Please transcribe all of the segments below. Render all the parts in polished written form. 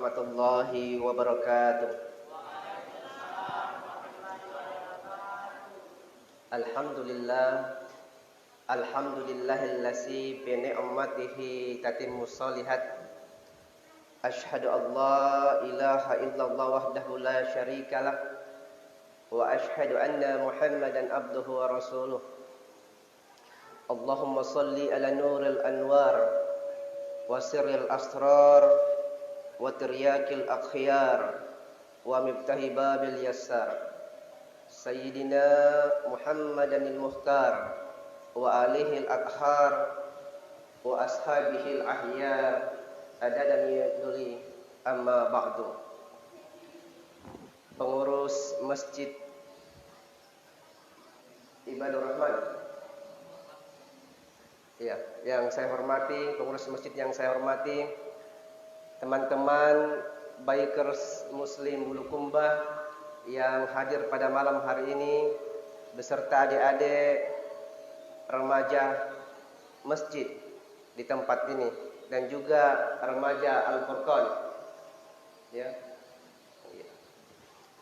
warahmatullahi wabarakatuh. Alhamdulillah, alhamdulillahillazi bi ni'matihi tatimmus shalihat. Asyhadu an la ilaha illallah wahdahu la syarikalah wa asyhadu anna Muhammadan abduhu wa rasuluh. Allahumma salli ala nuril anwar wa sirril asrar wa tiryakil akhyar wa miftahi babil yassar Sayyidina Muhammadanil Muhtar wa alihil athhar wa ashabihil ahya adadan yuduli amma ba'du. Pengurus Masjid Ibadur Rahman, ya, yang saya hormati, pengurus masjid yang saya hormati, teman-teman bikers Muslim Bulukumba yang hadir pada malam hari ini beserta adik-adik remaja masjid di tempat ini dan juga remaja Al-Furqan, ya,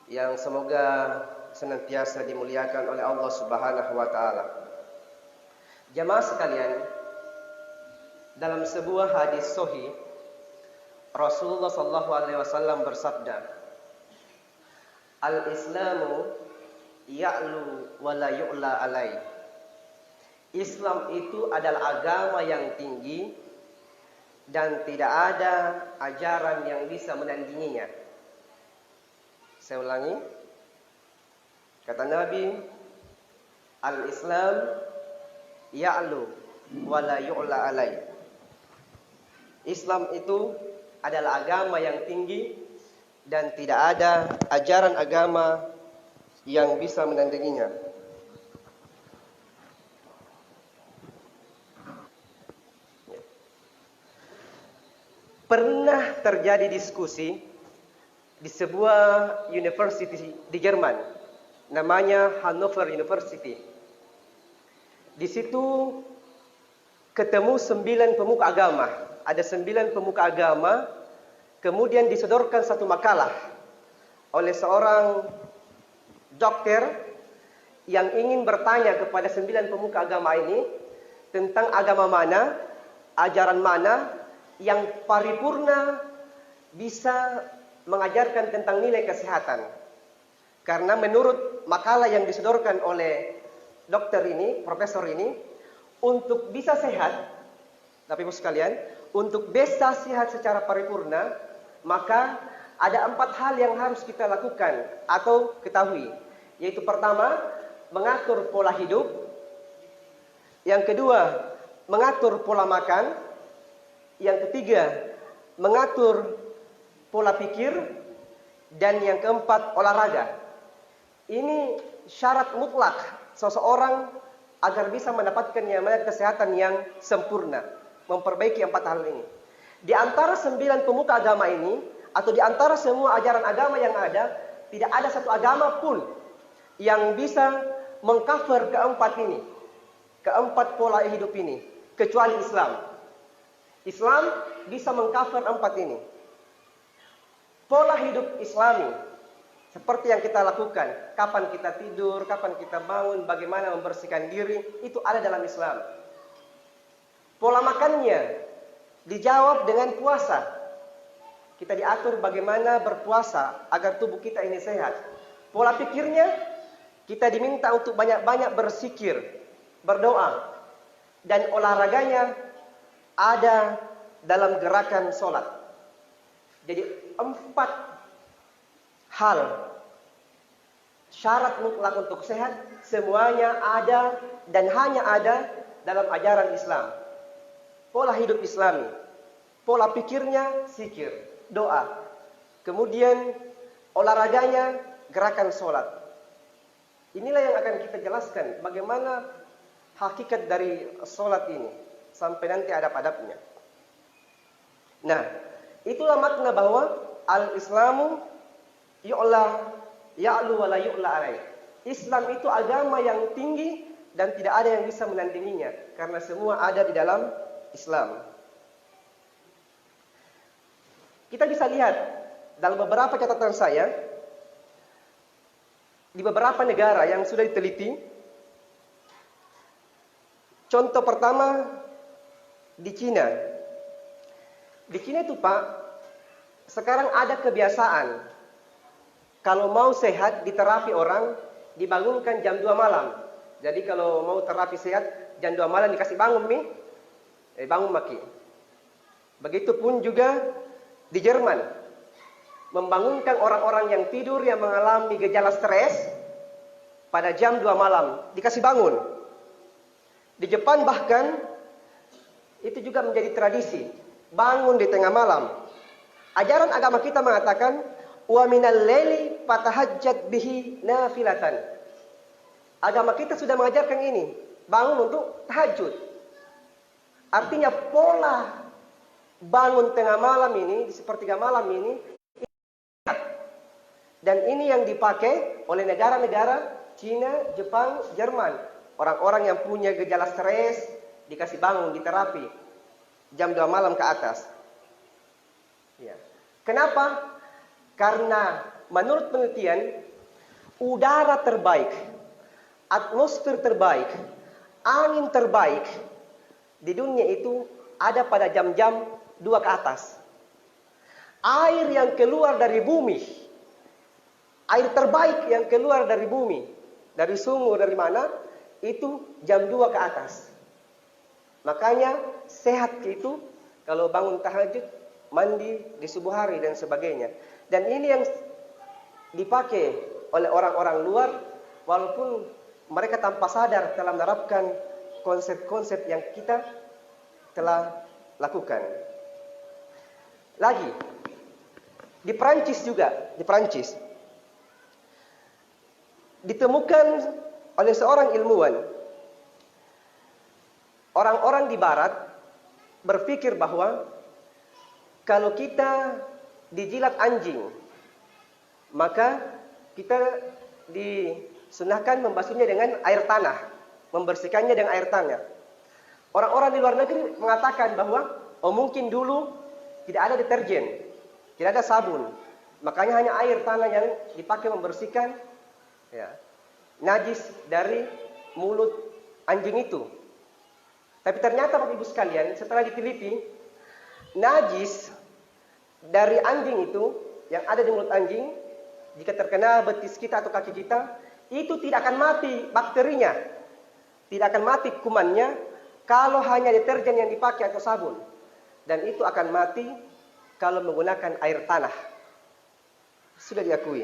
yang semoga senantiasa dimuliakan oleh Allah Subhanahu wa taala. Jamaah sekalian, dalam sebuah hadis sahih Rasulullah sallallahu alaihi wasallam bersabda, "Al-Islamu ya'lu wa la yu'la alai." Islam itu adalah agama yang tinggi dan tidak ada ajaran yang bisa menandinginya. Saya ulangi. Kata Nabi, "Al-Islam ya'lu wa la yu'la alai." Islam itu adalah agama yang tinggi dan tidak ada ajaran agama yang bisa menandinginya. Pernah terjadi diskusi di sebuah university di Jerman, namanya Hannover University. Di situ ketemu 9 pemuka agama. Ada 9 pemuka agama. Kemudian disodorkan satu makalah oleh seorang dokter yang ingin bertanya kepada 9 pemuka agama ini tentang agama mana, ajaran mana yang paripurna bisa mengajarkan tentang nilai kesehatan. Karena menurut makalah yang disodorkan oleh dokter ini, profesor ini, untuk bisa sehat, Bapak Ibu sekalian, untuk bisa sehat secara paripurna, maka ada 4 hal yang harus kita lakukan atau ketahui. Yaitu pertama, mengatur pola hidup. Yang kedua, mengatur pola makan. Yang ketiga, mengatur pola pikir. Dan yang keempat, olahraga. Ini syarat mutlak seseorang agar bisa mendapatkan namanya kesehatan yang sempurna. Memperbaiki 4 hal ini. Di antara 9 pemuka agama ini, atau di antara semua ajaran agama yang ada, tidak ada satu agama pun yang bisa mengcover keempat ini, keempat pola hidup ini, kecuali Islam. Islam bisa mengcover 4 ini. Pola hidup Islami, seperti yang kita lakukan, kapan kita tidur, kapan kita bangun, bagaimana membersihkan diri, itu ada dalam Islam. Pola makannya dijawab dengan puasa. Kita diatur bagaimana berpuasa agar tubuh kita ini sehat. Pola pikirnya, kita diminta untuk banyak-banyak berzikir, berdoa. Dan olahraganya ada dalam gerakan sholat. Jadi 4 hal syarat mutlak untuk sehat, semuanya ada dan hanya ada dalam ajaran Islam. Pola hidup Islami, pola pikirnya zikir, doa. Kemudian olahraganya gerakan sholat. Inilah yang akan kita jelaskan bagaimana hakikat dari sholat ini sampai nanti adab-adabnya. Nah, itulah makna bahwa al-Islamu ya'lu wa la yu'la alaih. Islam itu agama yang tinggi dan tidak ada yang bisa menandinginya karena semua ada di dalam Islam. Kita bisa lihat dalam beberapa catatan saya, di beberapa negara yang sudah diteliti, contoh pertama di Cina. Di Cina itu Pak, sekarang ada kebiasaan, kalau mau sehat di terapi orang, dibangunkan jam 2 malam. Jadi kalau mau terapi sehat, jam 2 malam dikasih bangun nih, bangun maki. Begitupun juga di Jerman, membangunkan orang-orang yang tidur yang mengalami gejala stres pada jam 2 malam, dikasih bangun. Di Jepang bahkan, itu juga menjadi tradisi, bangun di tengah malam. Ajaran agama kita mengatakan, wa minal laili fatahajjat bihi nafilatan. Agama kita sudah mengajarkan ini, bangun untuk tahajud. Artinya pola bangun tengah malam ini, di sepertiga malam ini, dan ini yang dipakai oleh negara-negara Cina, Jepang, Jerman. Orang-orang yang punya gejala stres dikasih bangun di terapi jam 2 malam ke atas. Ya. Kenapa? Karena menurut penelitian, udara terbaik, atmosfer terbaik, angin terbaik di dunia itu ada pada jam-jam 2 ke atas. Air yang keluar dari bumi, air terbaik yang keluar dari bumi, dari sumur, dari mana, itu jam 2 ke atas. Makanya sehat itu kalau bangun tahajud, mandi di subuh hari dan sebagainya. Dan ini yang dipakai oleh orang-orang luar, walaupun mereka tanpa sadar telah menerapkan konsep-konsep yang kita telah lakukan. Lagi, di Perancis juga, di Perancis, ditemukan oleh seorang ilmuwan, orang-orang di barat berpikir bahwa kalau kita dijilat anjing, maka kita disunahkan membasuhnya dengan air tanah, membersihkannya dengan air tanah. Orang-orang di luar negeri mengatakan bahwa mungkin dulu tidak ada deterjen, tidak ada sabun, makanya hanya air tanah yang dipakai membersihkan najis dari mulut anjing itu. Tapi ternyata Bapak Ibu sekalian, setelah diteliti, najis dari anjing itu yang ada di mulut anjing, jika terkena betis kita atau kaki kita, itu tidak akan mati bakterinya, tidak akan mati kumannya kalau hanya deterjen yang dipakai atau sabun. Dan itu akan mati kalau menggunakan air tanah. Sudah diakui.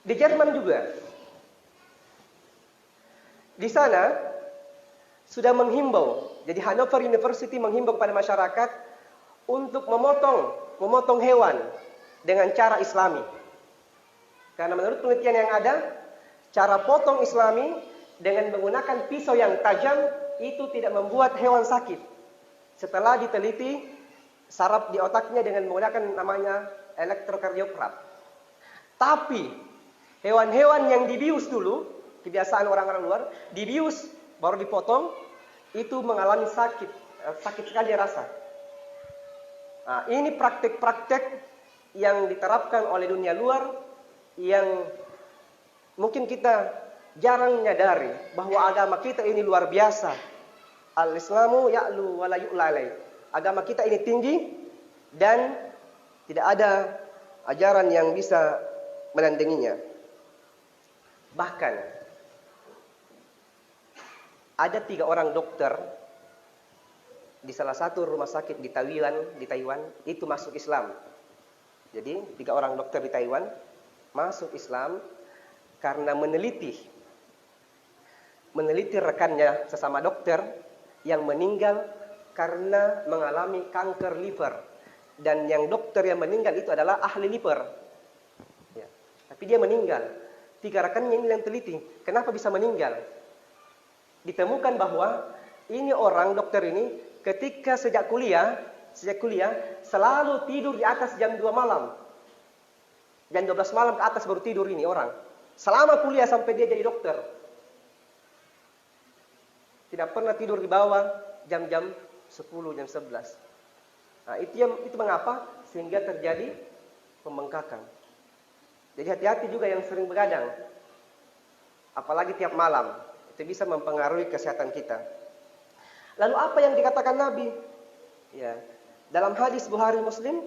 Di Jerman juga, di sana sudah menghimbau. Jadi Hannover University menghimbau kepada masyarakat untuk memotong hewan dengan cara Islami. Karena menurut penelitian yang ada, cara potong Islami dengan menggunakan pisau yang tajam itu tidak membuat hewan sakit. Setelah diteliti saraf di otaknya dengan menggunakan namanya elektrokardiograf. Tapi hewan-hewan yang dibius dulu, kebiasaan orang-orang luar, dibius baru dipotong, itu mengalami sakit sekali rasa. Nah, ini praktek-praktek yang diterapkan oleh dunia luar yang mungkin kita jarang menyadari bahwa agama kita ini luar biasa. Al-Islamu ya'lu wa la yu'la alaih. Agama kita ini tinggi dan tidak ada ajaran yang bisa menandinginya. Bahkan ada 3 orang dokter di salah satu rumah sakit di Taiwan itu masuk Islam. Jadi 3 orang dokter di Taiwan masuk Islam karena meneliti rekannya sesama dokter yang meninggal karena mengalami kanker liver, dan yang dokter yang meninggal itu adalah ahli liver. Ya. Tapi dia meninggal. 3 rekannya ini yang teliti. Kenapa bisa meninggal? Ditemukan bahwa ini orang dokter ini ketika sejak kuliah selalu tidur di atas jam 2 malam. Jam 12 malam ke atas baru tidur ini orang. Selama kuliah sampai dia jadi dokter. Tidak pernah tidur di bawah jam-jam 10, jam 11. Nah, itu mengapa sehingga terjadi pembengkakan. Jadi hati-hati juga yang sering begadang, apalagi tiap malam, itu bisa mempengaruhi kesehatan kita. Lalu apa yang dikatakan Nabi? Ya, dalam hadis Bukhari Muslim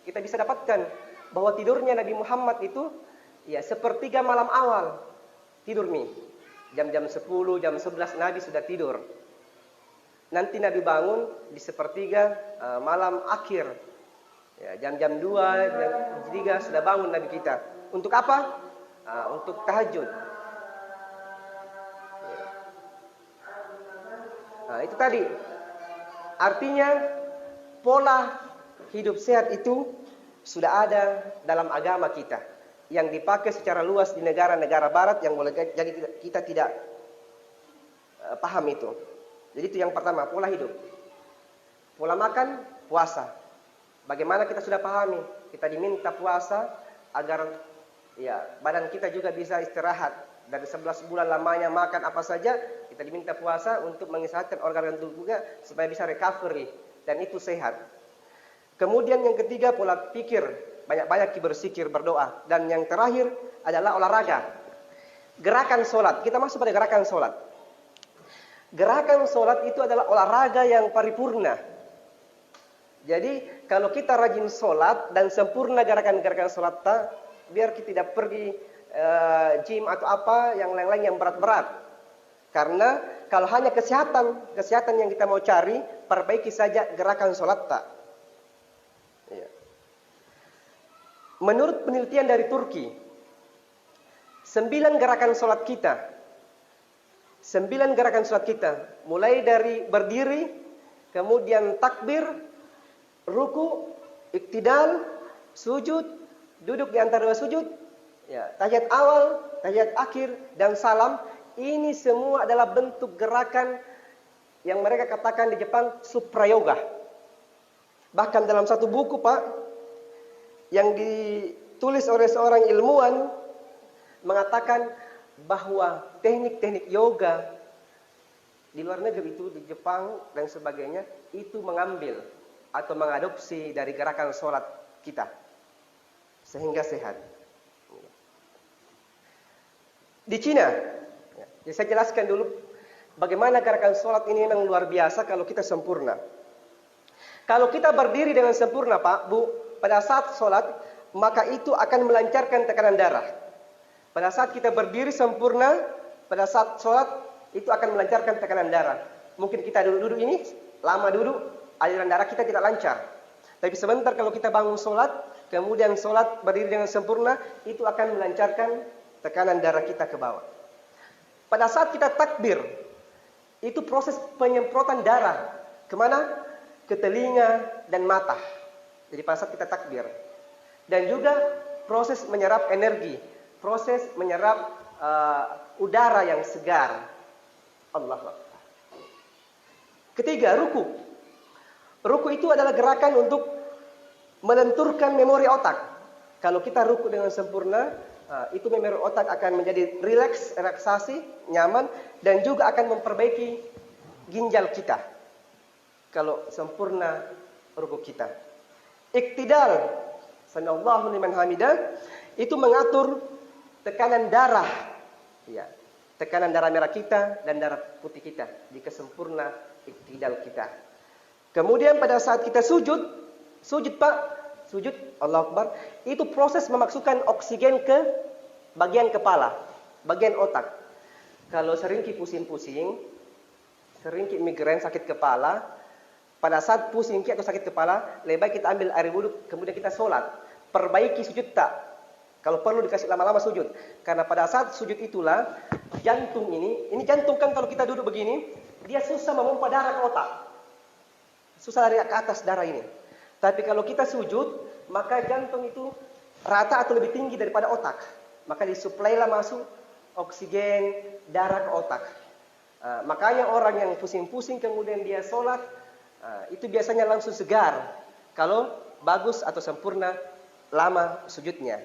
kita bisa dapatkan bahwa tidurnya Nabi Muhammad itu ya sepertiga malam awal tidur nih. Jam-jam 10, jam 11 Nabi sudah tidur. Nanti Nabi bangun di sepertiga malam akhir. Ya, jam-jam 2, jam 3 sudah bangun Nabi kita. Untuk apa? Untuk tahajud. Ya. Nah, itu tadi. Artinya pola hidup sehat itu sudah ada dalam agama kita, yang dipakai secara luas di negara-negara barat yang boleh jadi kita tidak paham itu. Jadi itu yang pertama, pola hidup. Pola makan, puasa. Bagaimana kita sudah pahami? Kita diminta puasa agar ya badan kita juga bisa istirahat. Dari 11 bulan lamanya makan apa saja, kita diminta puasa untuk mengisahatkan organ tubuh juga supaya bisa recovery dan itu sehat. Kemudian yang ketiga, pola pikir. Banyak-banyak berzikir, berdoa. Dan yang terakhir adalah olahraga. Gerakan sholat. Kita masuk pada gerakan sholat. Gerakan sholat itu adalah olahraga yang paripurna. Jadi kalau kita rajin sholat dan sempurna gerakan-gerakan sholat, biar kita tidak pergi gym atau apa yang lain-lain yang berat-berat. Karena kalau hanya kesehatan yang kita mau cari, perbaiki saja gerakan sholat Ya. Menurut penelitian dari Turki, 9 gerakan sholat kita, mulai dari berdiri, kemudian takbir, ruku, iktidal, sujud, duduk di antara 2 sujud, ya, tahiyat awal, tahiyat akhir, dan salam. Ini semua adalah bentuk gerakan yang mereka katakan di Jepang suprayoga. Bahkan dalam satu buku, Pak, yang ditulis oleh seorang ilmuwan mengatakan bahwa teknik-teknik yoga di luar negeri itu, di Jepang dan sebagainya, itu mengambil atau mengadopsi dari gerakan sholat kita sehingga sehat. Di Cina, ya, saya jelaskan dulu bagaimana gerakan sholat ini memang luar biasa kalau kita sempurna. Kalau kita berdiri dengan sempurna, Pak, Bu, pada saat sholat, maka itu akan melancarkan tekanan darah. Pada saat kita berdiri sempurna, pada saat sholat, itu akan melancarkan tekanan darah. Mungkin kita duduk-duduk ini, lama duduk, aliran darah kita tidak lancar. Tapi sebentar kalau kita bangun sholat, kemudian sholat berdiri dengan sempurna, itu akan melancarkan tekanan darah kita ke bawah. Pada saat kita takbir, itu proses penyemprotan darah. Kemana? Ke telinga dan mata. Jadi pada saat kita takbir. Dan juga proses menyerap energi, proses menyerap udara yang segar. Allahu Akbar. Ketiga, ruku. Ruku itu adalah gerakan untuk melenturkan memori otak. Kalau kita ruku dengan sempurna, itu memori otak akan menjadi relaksasi, nyaman, dan juga akan memperbaiki ginjal kita. Kalau sempurna ruku kita. Iktidal, Sami'allahu liman hamidah, itu mengatur tekanan darah. Ya, tekanan darah merah kita dan darah putih kita jika sempurna iktidal kita. Kemudian pada saat kita sujud Pak, sujud, Allahu Akbar, itu proses memasukkan oksigen ke bagian kepala, bagian otak. Kalau sering pusing-pusing, sering migrain, sakit kepala, pada saat pusing atau sakit kepala, lebih baik kita ambil air wudhu, kemudian kita sholat. Perbaiki sujud tak. Kalau perlu dikasih lama-lama sujud. Karena pada saat sujud itulah, jantung ini jantung kan kalau kita duduk begini, dia susah memompa darah ke otak. Susah dari ke atas darah ini. Tapi kalau kita sujud, maka jantung itu rata atau lebih tinggi daripada otak. Maka disuplailah masuk oksigen darah ke otak. Makanya orang yang pusing-pusing kemudian dia sholat, itu biasanya langsung segar kalau bagus atau sempurna lama sujudnya,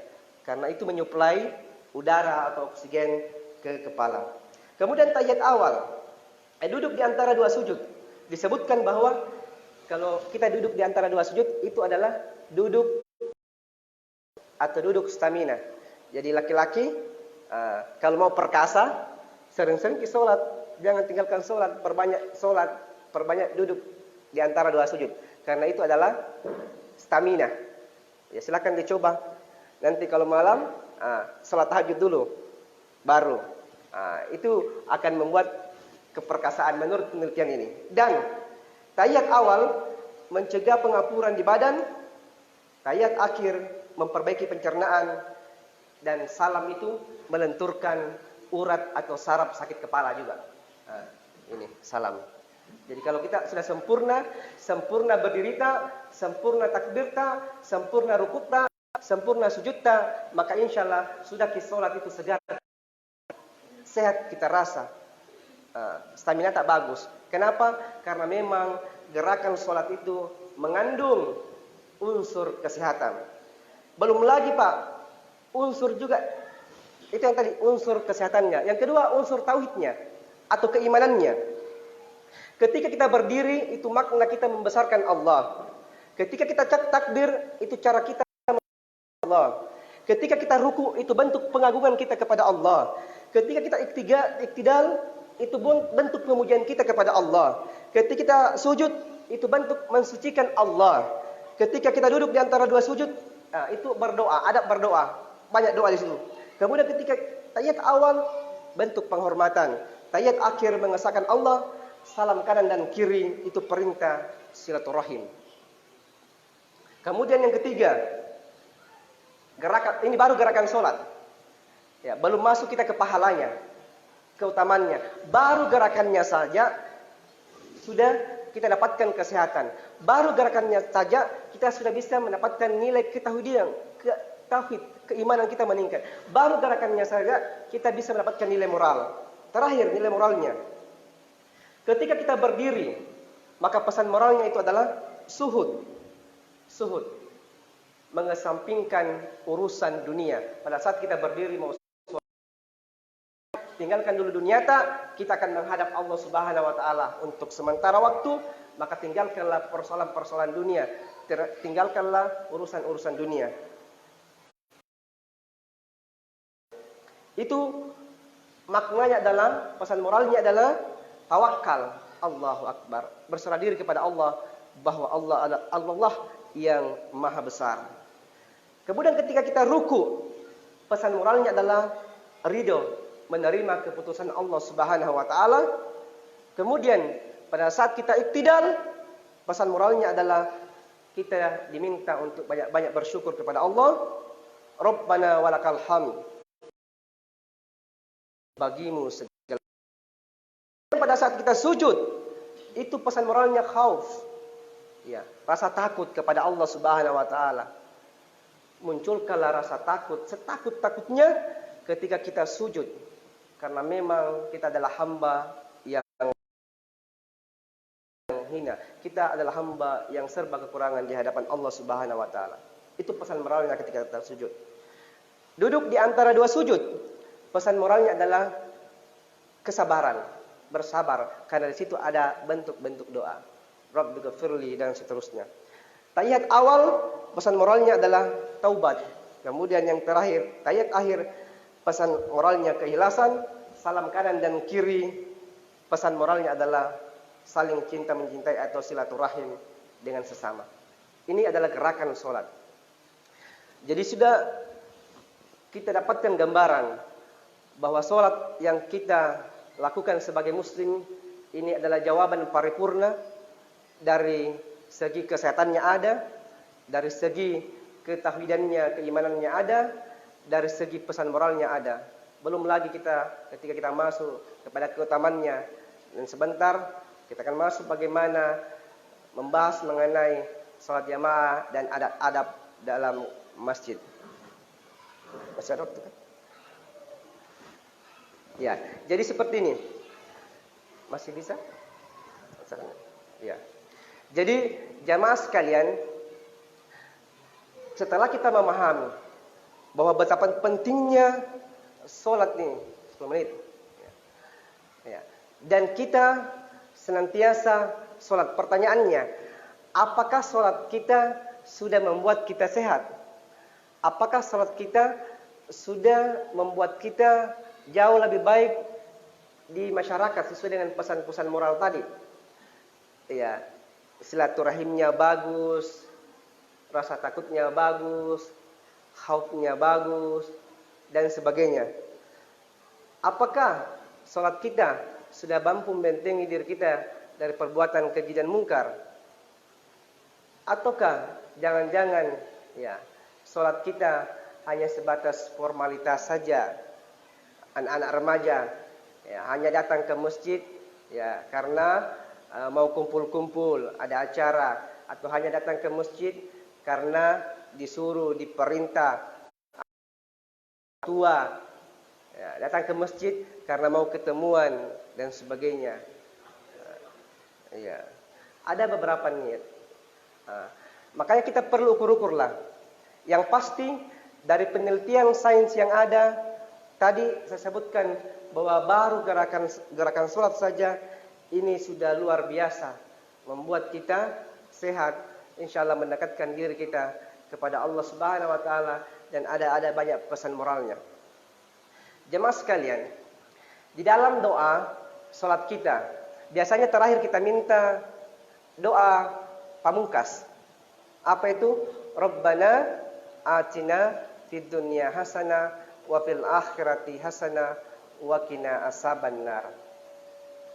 karena itu menyuplai udara atau oksigen ke kepala. Kemudian tahiyat awal, duduk di antara 2 sujud. Disebutkan bahwa Kalau kita duduk di antara dua sujud, itu adalah duduk atau duduk stamina. Jadi laki-laki kalau mau perkasa, sering-sering ke sholat, jangan tinggalkan sholat, perbanyak duduk di antara dua sujud. Karena itu adalah stamina. Ya silakan dicoba. Nanti kalau malam, sholat tahajud dulu, baru. Itu akan membuat keperkasaan menurut penelitian ini. Dan tahiyat awal mencegah pengapuran di badan, tahiyat akhir memperbaiki pencernaan, dan salam itu melenturkan urat atau saraf sakit kepala juga. Ini salam. Jadi kalau kita sudah sempurna berdiri, sempurna takbirta, sempurna rukutta, sempurna sujudta, maka insya Allah sudah sholat itu segar, sehat kita rasa. Stamina tak bagus. Kenapa? Karena memang gerakan sholat itu mengandung unsur kesehatan. Belum lagi Pak, unsur juga, itu yang tadi unsur kesehatannya. Yang kedua unsur tauhidnya atau keimanannya. Ketika kita berdiri, itu makna kita membesarkan Allah. Ketika kita takbir, itu cara kita membesarkan Allah. Ketika kita ruku, itu bentuk pengagungan kita kepada Allah. Ketika kita iktidal, itu bentuk pemujian kita kepada Allah. Ketika kita sujud, itu bentuk mensucikan Allah. Ketika kita duduk di antara dua sujud, itu berdoa, adab berdoa. Banyak doa di situ. Kemudian ketika tahiyat awal, bentuk penghormatan. Tahiyat akhir mengesahkan Allah. Salam kanan dan kiri itu perintah silaturahim. Kemudian yang ketiga, ini baru gerakan sholat. Ya, belum masuk kita ke pahalanya, keutamannya. Baru gerakannya saja sudah kita dapatkan kesehatan. Baru gerakannya saja kita sudah bisa mendapatkan nilai ketauhidan, keimanan kita meningkat. Baru gerakannya saja kita bisa mendapatkan nilai moral. Terakhir nilai moralnya. Ketika kita berdiri, maka pesan moralnya itu adalah suhud. Suhud. Mengesampingkan urusan dunia. Pada saat kita berdiri mau tinggalkan dulu dunia, kita akan menghadap Allah Subhanahu wa taala untuk sementara waktu, maka tinggalkanlah persoalan-persoalan dunia. Tinggalkanlah urusan-urusan dunia. Itu maknanya adalah, pesan moralnya adalah tawakal, Allahu Akbar. Berserah diri kepada Allah bahwa Allah adalah Allah yang maha besar. Kemudian ketika kita ruku, pesan moralnya adalah ridho, menerima keputusan Allah Subhanahu wa taala. Kemudian pada saat kita iktidal, pesan moralnya adalah kita diminta untuk banyak-banyak bersyukur kepada Allah. Rabbana walakal hamd. Bagimu segala. Pada saat kita sujud, itu pesan moralnya khauf. Ya, rasa takut kepada Allah Subhanahu wa taala. Munculkanlah rasa takut, setakut-takutnya ketika kita sujud. Karena memang kita adalah hamba yang hina. Kita adalah hamba yang serba kekurangan di hadapan Allah Subhanahu wa taala. Itu pesan moralnya ketika kita sujud. Duduk di antara dua sujud, pesan moralnya adalah kesabaran. Bersabar, karena di situ ada bentuk-bentuk doa. Rabbighfirli dan seterusnya. Tahiyat awal, pesan moralnya adalah taubat. Kemudian yang terakhir, tahiyat akhir, pesan moralnya keikhlasan. Salam kanan dan kiri, pesan moralnya adalah saling cinta mencintai atau silaturahim dengan sesama. Ini adalah gerakan sholat. Jadi sudah kita dapatkan gambaran bahwa sholat yang kita lakukan sebagai muslim ini adalah jawaban paripurna dari segi kesehatannya ada, dari segi ketauhidannya, keimanannya ada, dari segi pesan moralnya ada. Belum lagi ketika kita masuk kepada keutamannya, dan sebentar kita akan masuk bagaimana membahas mengenai salat jamaah dan adab-adab dalam masjid. Masih ada waktu kan? Ya, jadi seperti ini. Masih bisa? Ya. Jadi jamaah sekalian, setelah kita memahami bahwa betapa pentingnya sholat nih 10 menit, ya. Dan kita senantiasa sholat. Pertanyaannya, apakah sholat kita sudah membuat kita sehat? Apakah sholat kita sudah membuat kita jauh lebih baik di masyarakat sesuai dengan pesan-pesan moral tadi? Ya, silaturahimnya bagus, rasa takutnya bagus, khaufnya bagus, dan sebagainya. Apakah sholat kita sudah mampu membentengi diri kita dari perbuatan keji dan mungkar? Ataukah jangan-jangan ya sholat kita hanya sebatas formalitas saja? Anak-anak remaja ya, hanya datang ke masjid ya karena mau kumpul-kumpul, ada acara, atau hanya datang ke masjid karena disuruh, diperintah tua, ya, datang ke masjid karena mau ketemuan dan sebagainya. Ya, ada beberapa niat. Makanya kita perlu ukur-ukur lah. Yang pasti dari penelitian sains yang ada, tadi saya sebutkan bahwa baru gerakan sholat saja ini sudah luar biasa membuat kita sehat, insya Allah mendekatkan diri kita kepada Allah Subhanahu Wa Taala, dan ada banyak pesan moralnya. Jemaah sekalian, di dalam doa sholat kita biasanya terakhir kita minta doa pamungkas. Apa itu? Rabbana atina fid dunya hasanah wa fil akhirati hasanah wa qina azabannar.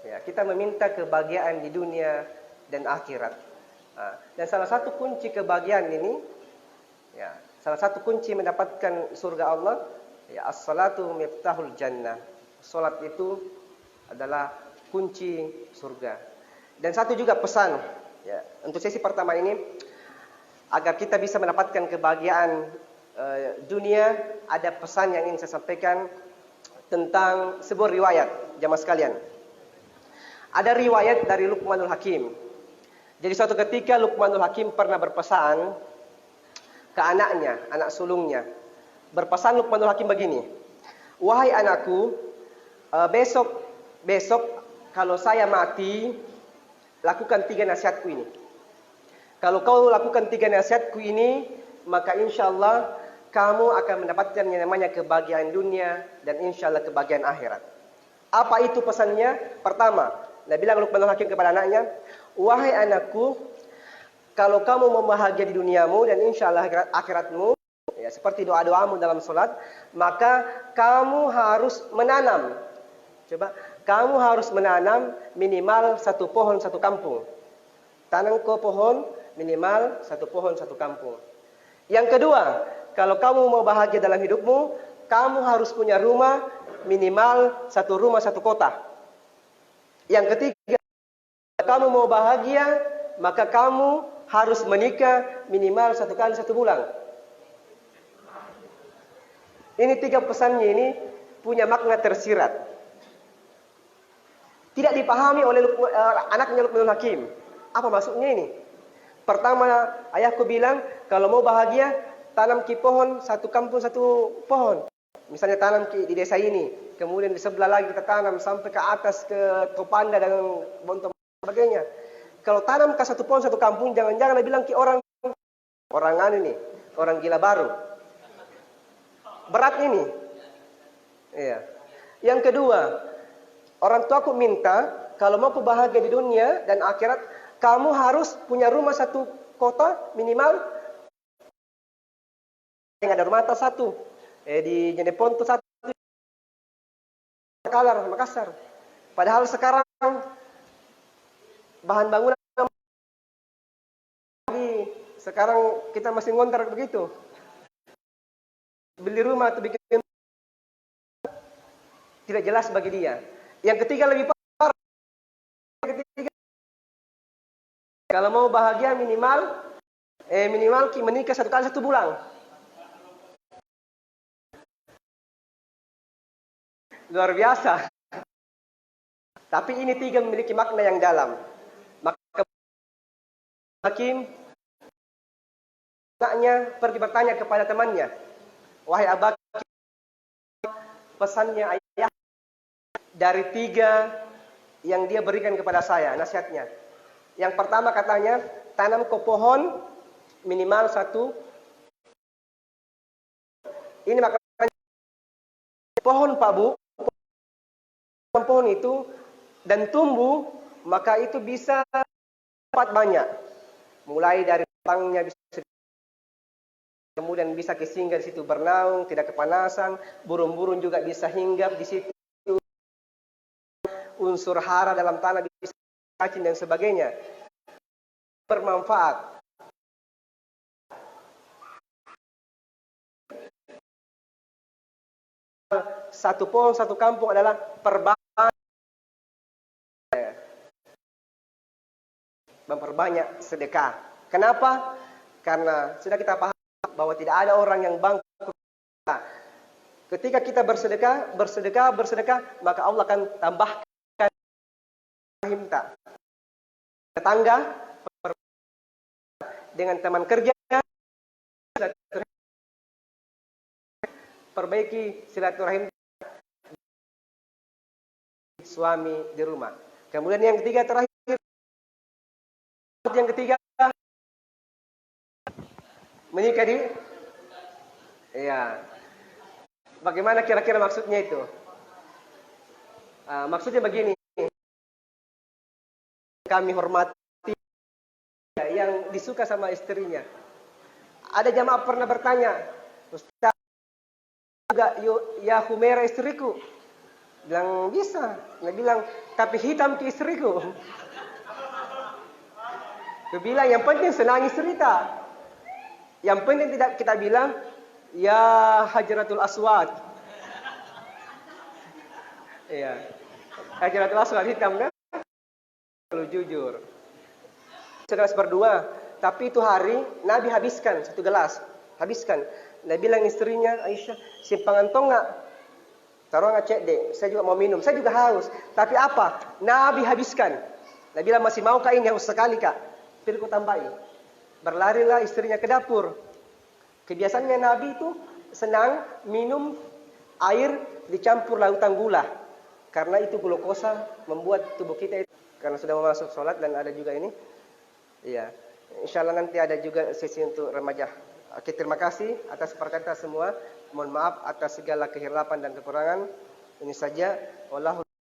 Ya, kita meminta kebahagiaan di dunia dan akhirat. Dan salah satu kunci kebahagiaan ini, ya, salah satu kunci mendapatkan surga Allah, ya, as-salatu miftahul jannah. Salat itu adalah kunci surga. Dan satu juga pesan, ya, untuk sesi pertama ini, agar kita bisa mendapatkan kebahagiaan dunia, ada pesan yang ingin saya sampaikan tentang sebuah riwayat, jamaah sekalian. Ada riwayat dari Luqmanul Hakim. Jadi suatu ketika Luqmanul Hakim pernah berpesan ke anaknya, anak sulungnya. Berpesan Luqmanul Hakim begini, wahai anakku, besok kalau saya mati, lakukan 3 nasihatku ini. Kalau kau lakukan 3 nasihatku ini, maka insya Allah kamu akan mendapatkan yang namanya kebahagiaan dunia dan insya Allah kebahagiaan akhirat. Apa itu pesannya? Pertama, Nabi bilang Luqmanul Hakim kepada anaknya, wahai anakku, kalau kamu mau bahagia di duniamu dan insya Allah akhiratmu, ya, seperti doa-doamu dalam sholat, maka kamu harus menanam. Coba, kamu harus menanam minimal 1 pohon 1 kampung. Tanam ke pohon minimal 1 pohon 1 kampung. Yang kedua, kalau kamu mau bahagia dalam hidupmu, kamu harus punya rumah minimal 1 rumah 1 kota. Yang ketiga, kalau kamu mau bahagia, maka kamu harus menikah minimal 1 kali 1 bulan. Ini 3 pesannya ini punya makna tersirat. Tidak dipahami oleh anaknya Luqmanul Hakim. Apa maksudnya ini? Pertama, ayahku bilang, kalau mau bahagia, tanam ki pohon 1 kampung 1 pohon. Misalnya tanam di desa ini, kemudian di sebelah lagi kita tanam sampai ke atas ke Topanda dan Bonto sebagainya. Kalau tanam ke 1 pohon 1 kampung, jangan-jangan bilang ki orang anu nih, orang gila baru. Berat ini. Iya. Yang kedua, orang tuaku minta kalau mau aku bahagia di dunia dan akhirat, kamu harus punya rumah 1 kota minimal. Yang ada rumah atas 1. Di Jeneponto 1, Kalar, Makassar. Padahal sekarang bahan bangunan sekarang kita masih ngontrak begitu. Beli rumah atau bikin tidak jelas bagi dia. Yang ketiga lebih parah. Kalau mau bahagia minimal menikah 1 kali 1 bulan. Luar biasa. Tapi ini 3 memiliki makna yang dalam. Maka Hakim anaknya pergi bertanya kepada temannya, wahai abak, pesannya ayah dari 3 yang dia berikan kepada saya, nasihatnya. Yang pertama katanya, tanam ke pohon minimal 1. Ini makanya pohon Pak Bu, pohon itu dan tumbuh, maka itu bisa dapat banyak. Mulai dari batangnya bisa, kemudian bisa singgah di situ bernaung, tidak kepanasan, burung-burung juga bisa hinggap di situ. Unsur hara dalam tanah bisa cacing dan sebagainya. Bermanfaat. Satu pohon, satu kampung adalah memperbanyak sedekah. Kenapa? Karena sudah kita paham bahwa tidak ada orang yang bangkrut. Ketika kita bersedekah, maka Allah akan tambahkan rahimta. Tetangga, dengan teman kerja, perbaiki silaturahim suami di rumah. Kemudian yang ketiga terakhir, menikah di, ya. Bagaimana kira-kira maksudnya itu? Maksudnya begini, kami hormati yang disuka sama istrinya. Ada jamaah pernah bertanya, Ustaz, juga ya Humaira istriku? Bilang bisa. Dia bilang, tapi hitam ke istriku. Dia bilang, yang penting senangi cerita. Yang penting tidak kita bilang, ya Hajratul Aswad. Iya. Hajratul Aswad hitam kan? Kalau jujur. Segelas berdua. Tapi itu hari, Nabi habiskan 1 gelas. Habiskan. Nabi bilang istrinya, Aisyah, simpangan tong nggak? Taruh nggak cek deh, saya juga mau minum, saya juga haus. Tapi apa? Nabi habiskan. Nabi bilang, masih mau kak ini, haus sekali kak. Pilku tambahin. Berlarilah istrinya ke dapur. Kebiasaannya Nabi itu senang minum air dicampur lautan gula. Karena itu glukosa membuat tubuh kita itu. Karena sudah mau masuk sholat dan ada juga ini. Iya. Insya Allah nanti ada juga sesi untuk remaja. Oke, terima kasih atas perkataan semua. Mohon maaf atas segala kehilapan dan kekurangan. Ini saja. Wallahu